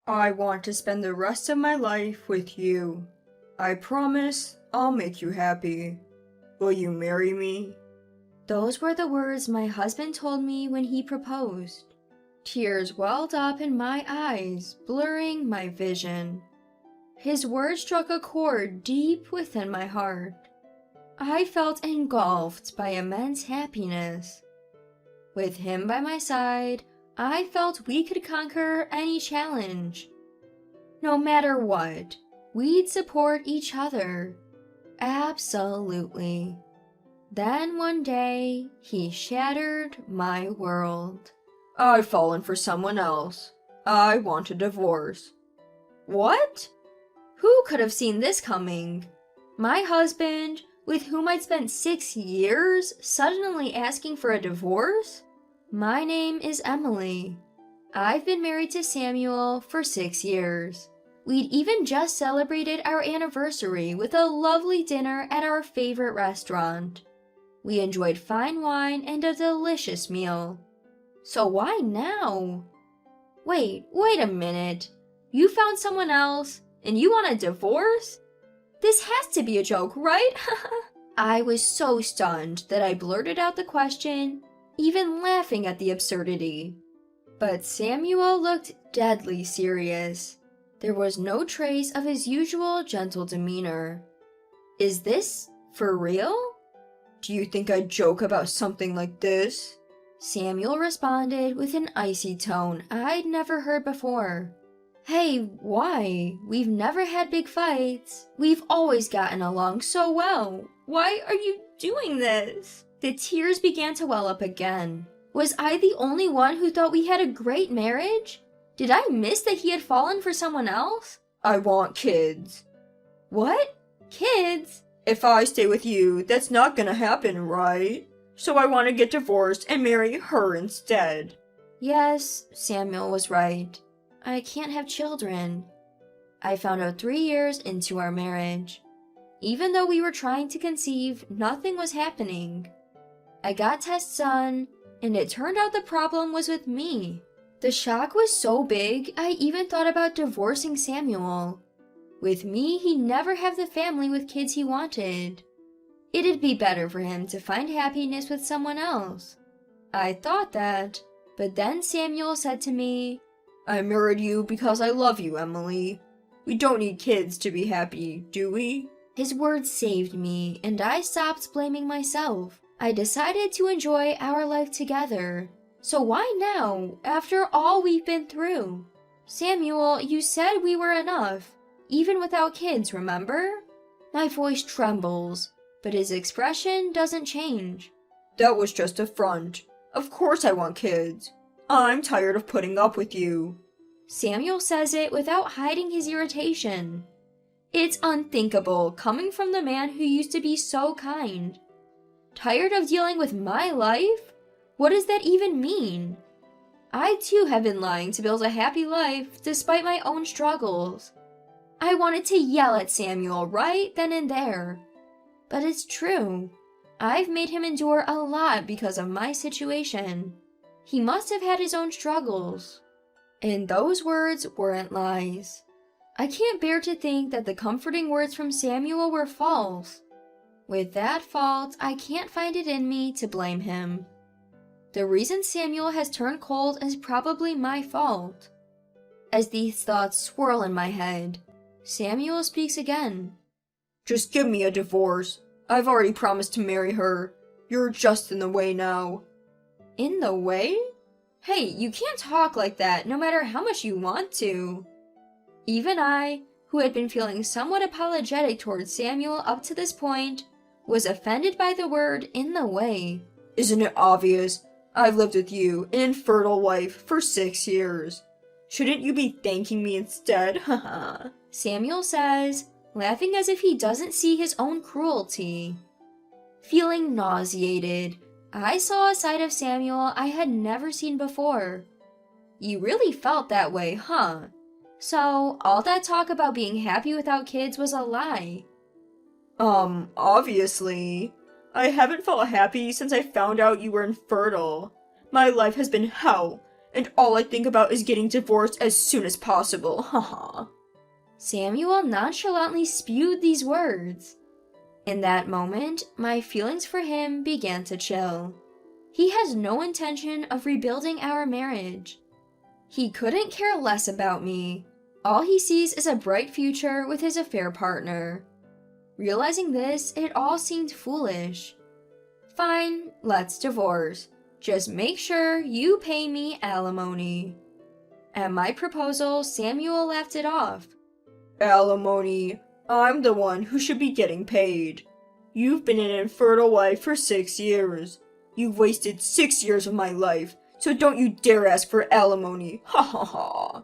I want to spend the rest of my life with you. I promise I'll make you happy. Will you marry me? Those were the words my husband told me when he proposed. Tears welled up in my eyes, blurring my vision. His words struck a chord deep within my heart. I felt engulfed by immense happiness. With him by my side, I felt we could conquer any challenge. No matter what, we'd support each other. Absolutely. Then one day, he shattered my world. I've fallen for someone else. I want a divorce. What? Who could have seen this coming? My husband, with whom I'd spent 6 years, suddenly asking for a divorce? My name is Emily. I've been married to Samuel for 6 years. We'd even just celebrated our anniversary with a lovely dinner at our favorite restaurant. We enjoyed fine wine and a delicious meal. So why now? Wait a minute. You found someone else, and you want a divorce? This has to be a joke, right? I was so stunned that I blurted out the question, even laughing at the absurdity. But Samuel looked deadly serious. There was no trace of his usual gentle demeanor. Is this for real? Do you think I'd joke about something like this? Samuel responded with an icy tone I'd never heard before. Hey, why? We've never had big fights. We've always gotten along so well. Why are you doing this? The tears began to well up again. Was I the only one who thought we had a great marriage? Did I miss that he had fallen for someone else? I want kids. What? Kids? If I stay with you, that's not gonna happen, right? So I want to get divorced and marry her instead. Yes, Samuel was right. I can't have children. I found out 3 years into our marriage. Even though we were trying to conceive, nothing was happening. I got tests done, and it turned out the problem was with me. The shock was so big, I even thought about divorcing Samuel. With me, he'd never have the family with kids he wanted. It'd be better for him to find happiness with someone else. I thought that, but then Samuel said to me, I married you because I love you, Emily. We don't need kids to be happy, do we? His words saved me, and I stopped blaming myself. I decided to enjoy our life together. So why now, after all we've been through? Samuel, you said we were enough, even without kids, remember? My voice trembles, but his expression doesn't change. That was just a front. Of course I want kids. I'm tired of putting up with you. Samuel says it without hiding his irritation. It's unthinkable coming from the man who used to be so kind. Tired of dealing with my life? What does that even mean? I too have been lying to build a happy life despite my own struggles. I wanted to yell at Samuel right then and there. But it's true. I've made him endure a lot because of my situation. He must have had his own struggles. And those words weren't lies. I can't bear to think that the comforting words from Samuel were false. With that fault, I can't find it in me to blame him. The reason Samuel has turned cold is probably my fault. As these thoughts swirl in my head, Samuel speaks again. Just give me a divorce. I've already promised to marry her. You're just in the way now. In the way? Hey, you can't talk like that no matter how much you want to. Even I, who had been feeling somewhat apologetic towards Samuel up to this point, was offended by the word in the way. Isn't it obvious? I've lived with you, an infertile wife, for 6 years. Shouldn't you be thanking me instead? Haha. Samuel says, laughing as if he doesn't see his own cruelty. Feeling nauseated, I saw a side of Samuel I had never seen before. You really felt that way, huh? So, all that talk about being happy without kids was a lie. Obviously. I haven't felt happy since I found out you were infertile. My life has been hell, and all I think about is getting divorced as soon as possible, haha. Samuel nonchalantly spewed these words. In that moment, my feelings for him began to chill. He has no intention of rebuilding our marriage. He couldn't care less about me. All he sees is a bright future with his affair partner. Realizing this, it all seemed foolish. Fine, let's divorce. Just make sure you pay me alimony. At my proposal, Samuel laughed it off. Alimony? I'm the one who should be getting paid. You've been an infertile wife for 6 years. You've wasted 6 years of my life, so don't you dare ask for alimony. Ha ha ha.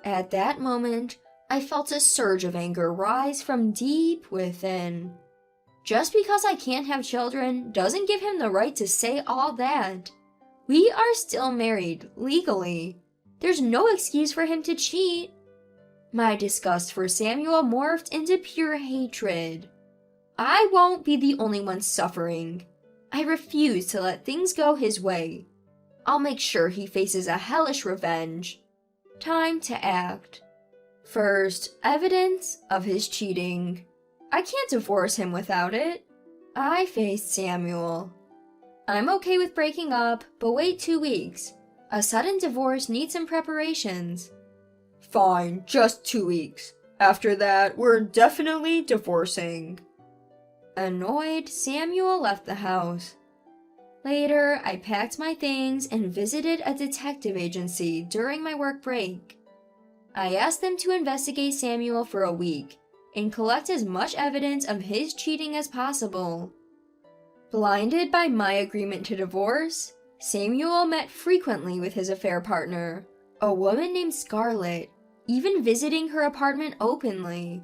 At that moment, I felt a surge of anger rise from deep within. Just because I can't have children doesn't give him the right to say all that. We are still married, legally. There's no excuse for him to cheat. My disgust for Samuel morphed into pure hatred. I won't be the only one suffering. I refuse to let things go his way. I'll make sure he faces a hellish revenge. Time to act. First, evidence of his cheating. I can't divorce him without it. I faced Samuel. I'm okay with breaking up, but wait 2 weeks. A sudden divorce needs some preparations. Fine, just 2 weeks. After that, we're definitely divorcing. Annoyed, Samuel left the house. Later, I packed my things and visited a detective agency during my work break. I asked them to investigate Samuel for a week and collect as much evidence of his cheating as possible. Blinded by my agreement to divorce, Samuel met frequently with his affair partner, a woman named Scarlett, even visiting her apartment openly.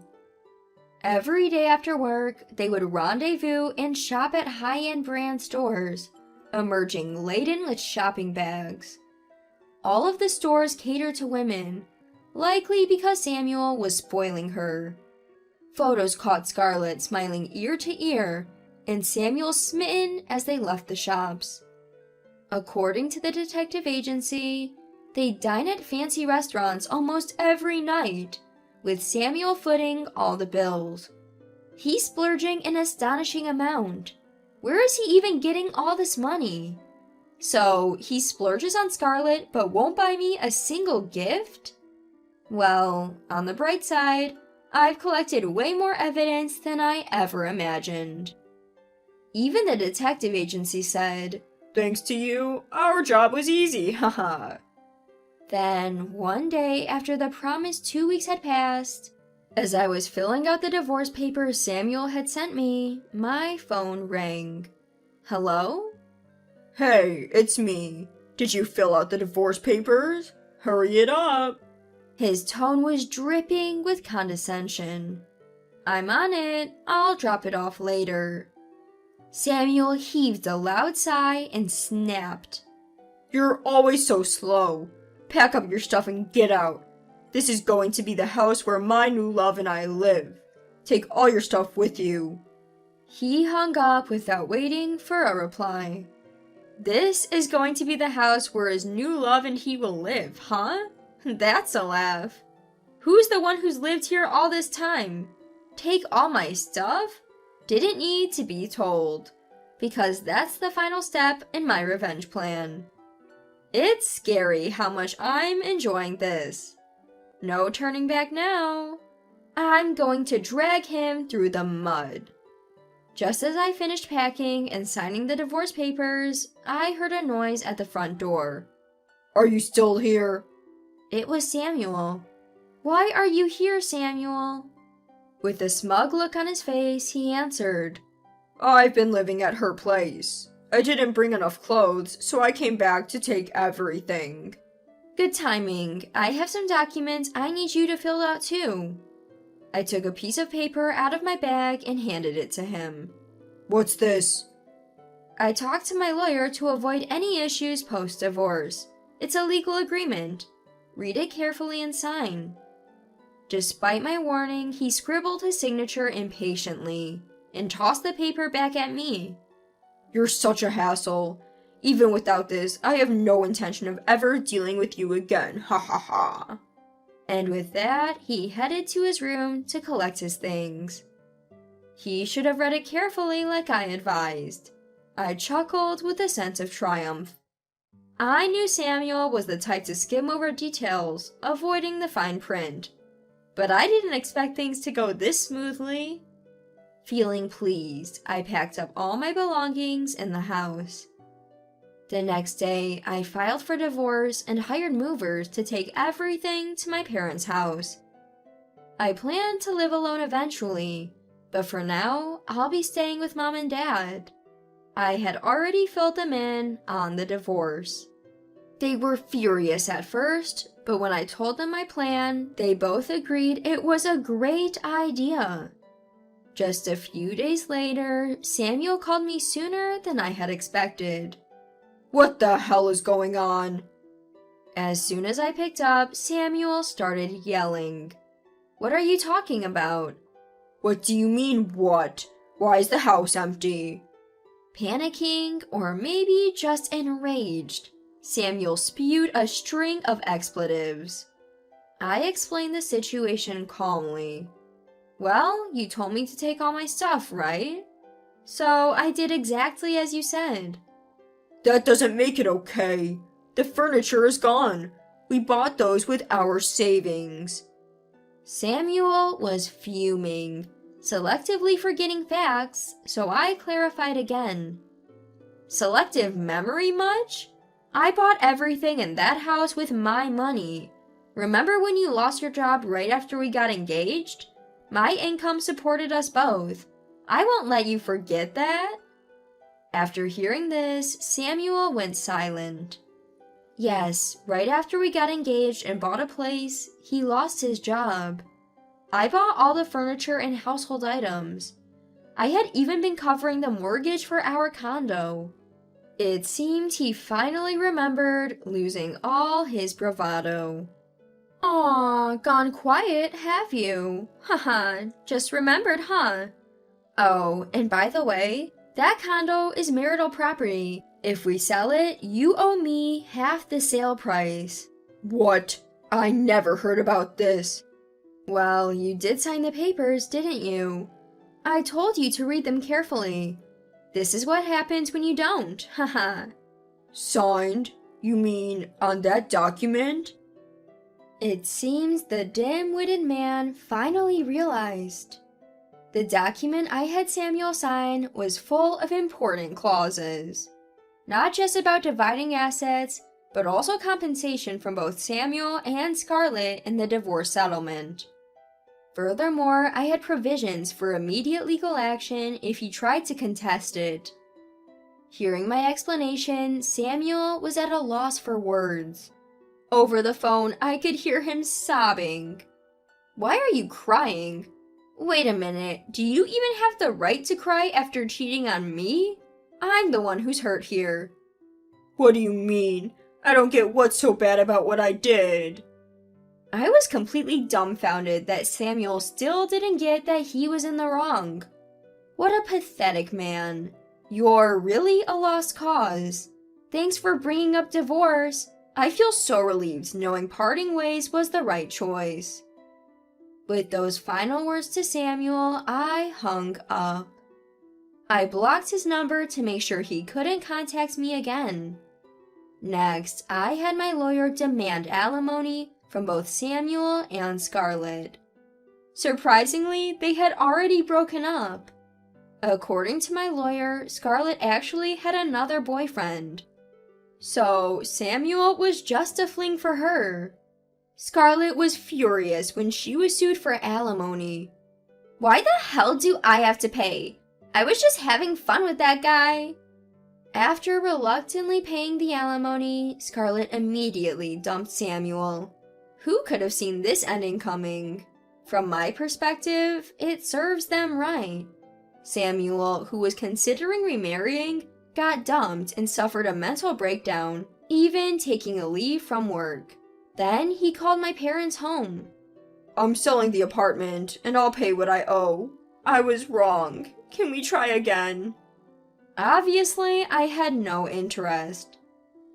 Every day after work, they would rendezvous and shop at high-end brand stores, emerging laden with shopping bags. All of the stores catered to women, likely because Samuel was spoiling her. Photos caught Scarlett smiling ear to ear, and Samuel smitten as they left the shops. According to the detective agency, they dine at fancy restaurants almost every night, with Samuel footing all the bills. He's splurging an astonishing amount. Where is he even getting all this money? So, he splurges on Scarlett but won't buy me a single gift? Well, on the bright side, I've collected way more evidence than I ever imagined. Even the detective agency said, Thanks to you, our job was easy, haha. Then, one day after the promised 2 weeks had passed, as I was filling out the divorce papers Samuel had sent me, my phone rang. Hello? Hey, it's me. Did you fill out the divorce papers? Hurry it up. His tone was dripping with condescension. I'm on it. I'll drop it off later. Samuel heaved a loud sigh and snapped. You're always so slow. Pack up your stuff and get out. This is going to be the house where my new love and I live. Take all your stuff with you. He hung up without waiting for a reply. This is going to be the house where his new love and he will live, huh? That's a laugh. Who's the one who's lived here all this time? Take all my stuff? Didn't need to be told, because that's the final step in my revenge plan. It's scary how much I'm enjoying this. No turning back now. I'm going to drag him through the mud. Just as I finished packing and signing the divorce papers, I heard a noise at the front door. Are you still here? It was Samuel. Why are you here, Samuel? With a smug look on his face, he answered. I've been living at her place. I didn't bring enough clothes, so I came back to take everything. Good timing. I have some documents I need you to fill out too. I took a piece of paper out of my bag and handed it to him. What's this? I talked to my lawyer to avoid any issues post-divorce. It's a legal agreement. Read it carefully and sign. Despite my warning, he scribbled his signature impatiently and tossed the paper back at me. You're such a hassle. Even without this, I have no intention of ever dealing with you again. Ha ha ha. And with that, he headed to his room to collect his things. He should have read it carefully like I advised. I chuckled with a sense of triumph. I knew Samuel was the type to skim over details, avoiding the fine print. But I didn't expect things to go this smoothly. Feeling pleased, I packed up all my belongings in the house. The next day, I filed for divorce and hired movers to take everything to my parents' house. I planned to live alone eventually, but for now, I'll be staying with Mom and Dad. I had already filled them in on the divorce. They were furious at first, but when I told them my plan, they both agreed it was a great idea. Just a few days later, Samuel called me sooner than I had expected. What the hell is going on? As soon as I picked up, Samuel started yelling. What are you talking about? What do you mean, what? Why is the house empty? Panicking, or maybe just enraged, Samuel spewed a string of expletives. I explained the situation calmly. Well, you told me to take all my stuff, right? So I did exactly as you said. That doesn't make it okay. The furniture is gone. We bought those with our savings. Samuel was fuming, selectively forgetting facts, so I clarified again. Selective memory much? I bought everything in that house with my money. Remember when you lost your job right after we got engaged? My income supported us both. I won't let you forget that. After hearing this, Samuel went silent. Yes, right after we got engaged and bought a place, he lost his job. I bought all the furniture and household items. I had even been covering the mortgage for our condo. It seemed he finally remembered, losing all his bravado. Aw, gone quiet, have you? Haha, just remembered, huh? Oh, and by the way, that condo is marital property. If we sell it, you owe me half the sale price. What? I never heard about this. Well, you did sign the papers, didn't you? I told you to read them carefully. This is what happens when you don't, haha. Signed? You mean on that document? It seems the dim-witted man finally realized. The document I had Samuel sign was full of important clauses. Not just about dividing assets, but also compensation from both Samuel and Scarlett in the divorce settlement. Furthermore, I had provisions for immediate legal action if he tried to contest it. Hearing my explanation, Samuel was at a loss for words. Over the phone, I could hear him sobbing. Why are you crying? Wait a minute, do you even have the right to cry after cheating on me? I'm the one who's hurt here. What do you mean? I don't get what's so bad about what I did. I was completely dumbfounded that Samuel still didn't get that he was in the wrong. What a pathetic man. You're really a lost cause. Thanks for bringing up divorce. I feel so relieved knowing parting ways was the right choice. With those final words to Samuel, I hung up. I blocked his number to make sure he couldn't contact me again. Next, I had my lawyer demand alimony from both Samuel and Scarlett. Surprisingly, they had already broken up. According to my lawyer, Scarlett actually had another boyfriend. So, Samuel was just a fling for her. Scarlett was furious when she was sued for alimony. Why the hell do I have to pay? I was just having fun with that guy. After reluctantly paying the alimony, Scarlett immediately dumped Samuel. Who could have seen this ending coming? From my perspective, it serves them right. Samuel, who was considering remarrying, got dumped and suffered a mental breakdown, even taking a leave from work. Then he called my parents home. I'm selling the apartment, and I'll pay what I owe. I was wrong. Can we try again? Obviously, I had no interest.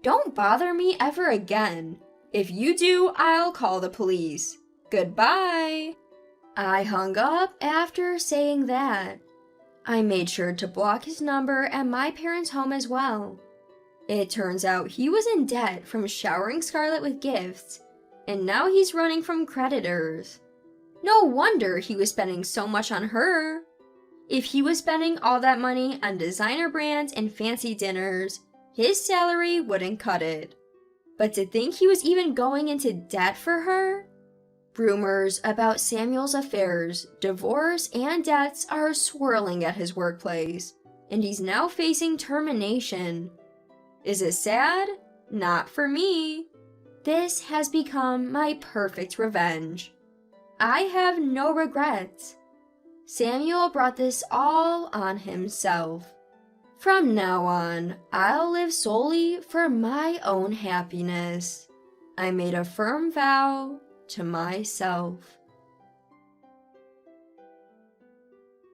Don't bother me ever again. If you do, I'll call the police. Goodbye. I hung up after saying that. I made sure to block his number at my parents' home as well. It turns out he was in debt from showering Scarlett with gifts, and now he's running from creditors. No wonder he was spending so much on her. If he was spending all that money on designer brands and fancy dinners, his salary wouldn't cut it. But to think he was even going into debt for her? Rumors about Samuel's affairs, divorce, and debts are swirling at his workplace, and he's now facing termination. Is it sad? Not for me. This has become my perfect revenge. I have no regrets. Samuel brought this all on himself. From now on, I'll live solely for my own happiness. I made a firm vow to myself.